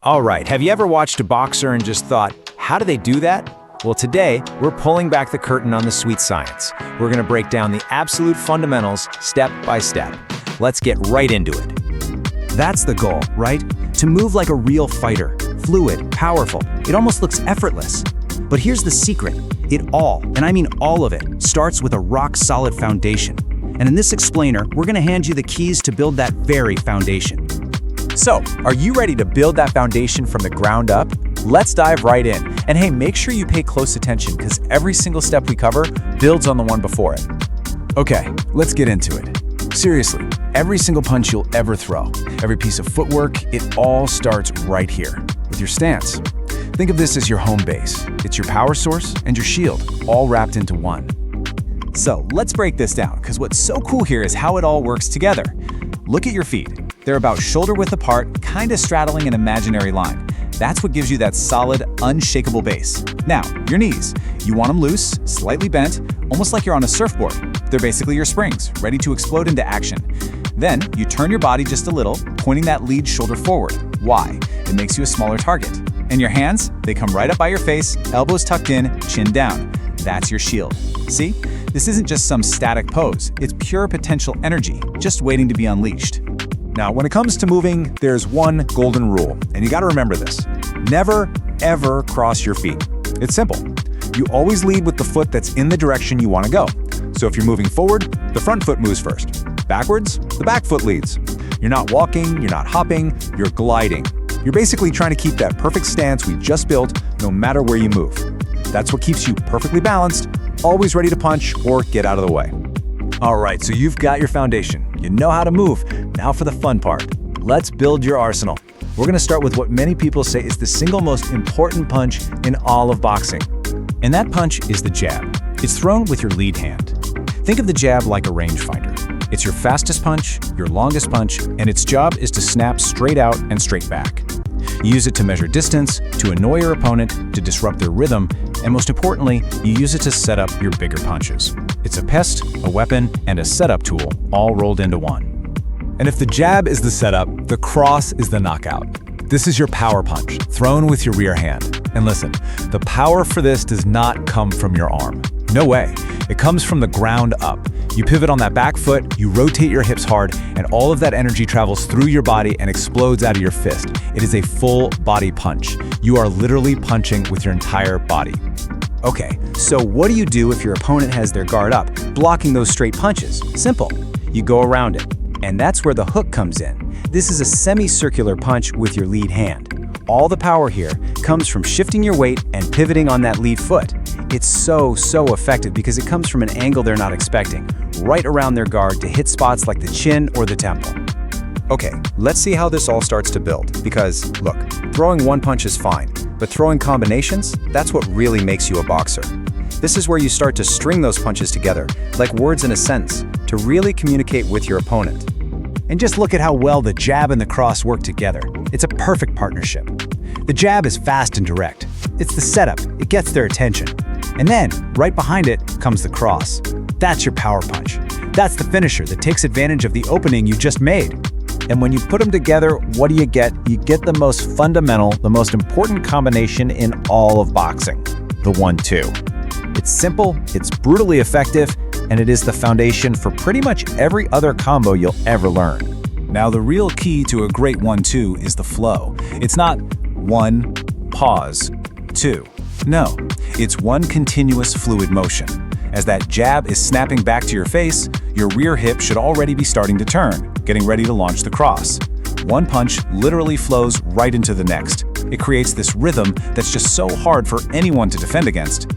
All right, have you ever watched a boxer and just thought, how do they do that? Well, today, we're pulling back the curtain on the sweet science. We're gonna break down the absolute fundamentals step by step. Let's get right into it. That's the goal, right? To move like a real fighter, fluid, powerful. It almost looks effortless. But here's the secret. It all, and I mean all of it, starts with a rock-solid foundation. And in this explainer, we're gonna hand you the keys to build that very foundation. So, are you ready to build that foundation from the ground up? Let's dive right in. And hey, make sure you pay close attention because every single step we cover builds on the one before it. Okay, let's get into it. Seriously, every single punch you'll ever throw, every piece of footwork, it all starts right here, with your stance. Think of this as your home base. It's your power source and your shield, all wrapped into one. So, let's break this down, because what's so cool here is how it all works together. Look at your feet. They're about shoulder width apart, kind of straddling an imaginary line. That's what gives you that solid, unshakable base. Now, your knees. You want them loose, slightly bent, almost like you're on a surfboard. They're basically your springs, ready to explode into action. Then, you turn your body just a little, pointing that lead shoulder forward. Why? It makes you a smaller target. And your hands, they come right up by your face, elbows tucked in, chin down. That's your shield. See? This isn't just some static pose. It's pure potential energy, just waiting to be unleashed. Now, when it comes to moving, there's one golden rule, and you gotta remember this. Never, ever cross your feet. It's simple. You always lead with the foot that's in the direction you wanna go. So if you're moving forward, the front foot moves first. Backwards, the back foot leads. You're not walking, you're not hopping, you're gliding. You're basically trying to keep that perfect stance we just built no matter where you move. That's what keeps you perfectly balanced, always ready to punch or get out of the way. All right, so you've got your foundation. You know how to move. Now for the fun part. Let's build your arsenal. We're gonna start with what many people say is the single most important punch in all of boxing. And that punch is the jab. It's thrown with your lead hand. Think of the jab like a rangefinder. It's your fastest punch, your longest punch, and its job is to snap straight out and straight back. You use it to measure distance, to annoy your opponent, to disrupt their rhythm, and most importantly, you use it to set up your bigger punches. It's a pest, a weapon, and a setup tool, all rolled into one. And if the jab is the setup, the cross is the knockout. This is your power punch, thrown with your rear hand. And listen, the power for this does not come from your arm. No way. It comes from the ground up. You pivot on that back foot, you rotate your hips hard, and all of that energy travels through your body and explodes out of your fist. It is a full body punch. You are literally punching with your entire body. Okay, so what do you do if your opponent has their guard up, blocking those straight punches? Simple. You go around it. And that's where the hook comes in. This is a semicircular punch with your lead hand. All the power here comes from shifting your weight and pivoting on that lead foot. It's so effective because it comes from an angle they're not expecting, right around their guard to hit spots like the chin or the temple. Okay, let's see how this all starts to build, because look, throwing one punch is fine, but throwing combinations, that's what really makes you a boxer. This is where you start to string those punches together, like words in a sentence, to really communicate with your opponent. And just look at how well the jab and the cross work together. It's a perfect partnership. The jab is fast and direct. It's the setup, it gets their attention. And then, right behind it, comes the cross. That's your power punch. That's the finisher that takes advantage of the opening you just made. And when you put them together, what do you get? You get the most fundamental, the most important combination in all of boxing, the 1-2. It's simple, it's brutally effective, and it is the foundation for pretty much every other combo you'll ever learn. Now, the real key to a great 1-2 is the flow. It's not 1, pause, 2. No, it's one continuous fluid motion. As that jab is snapping back to your face, your rear hip should already be starting to turn, getting ready to launch the cross. One punch literally flows right into the next. It creates this rhythm that's just so hard for anyone to defend against.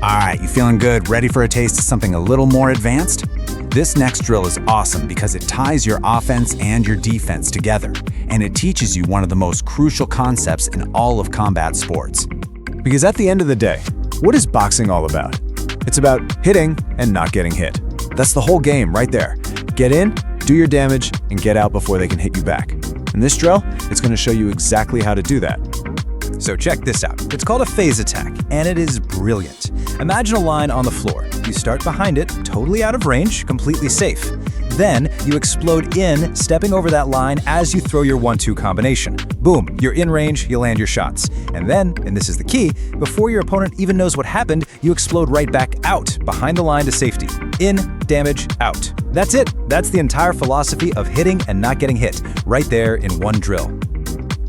All right, you feeling good? Ready for a taste of something a little more advanced? This next drill is awesome because it ties your offense and your defense together, and it teaches you one of the most crucial concepts in all of combat sports. Because at the end of the day, what is boxing all about? It's about hitting and not getting hit. That's the whole game right there. Get in, do your damage, and get out before they can hit you back. In this drill, it's going to show you exactly how to do that. So check this out. It's called a phase attack, and it is brilliant. Imagine a line on the floor. You start behind it, totally out of range, completely safe. Then you explode in, stepping over that line as you throw your 1-2 combination. Boom, you're in range, you land your shots. And then, and this is the key, before your opponent even knows what happened, you explode right back out, behind the line to safety. In, damage, out. That's it. That's the entire philosophy of hitting and not getting hit, right there in one drill.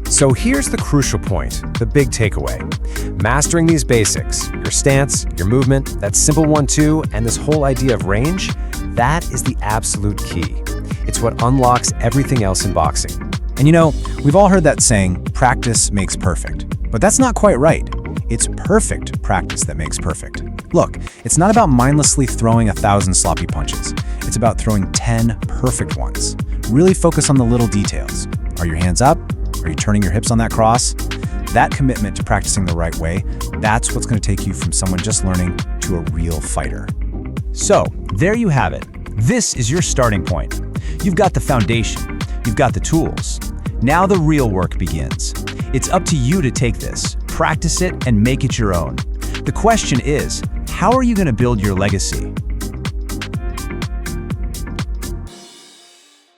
So here's the crucial point, the big takeaway. Mastering these basics, your stance, your movement, that simple 1-2, and this whole idea of range, that is the absolute key. It's what unlocks everything else in boxing. And you know, we've all heard that saying, practice makes perfect. But that's not quite right. It's perfect practice that makes perfect. Look, it's not about mindlessly throwing 1,000 sloppy punches. It's about throwing 10 perfect ones. Really focus on the little details. Are your hands up? Are you turning your hips on that cross? That commitment to practicing the right way, that's what's going to take you from someone just learning to a real fighter. So, there you have it. This is your starting point. You've got the foundation. You've got the tools. Now the real work begins. It's up to you to take this, practice it, and make it your own. The question is, how are you going to build your legacy?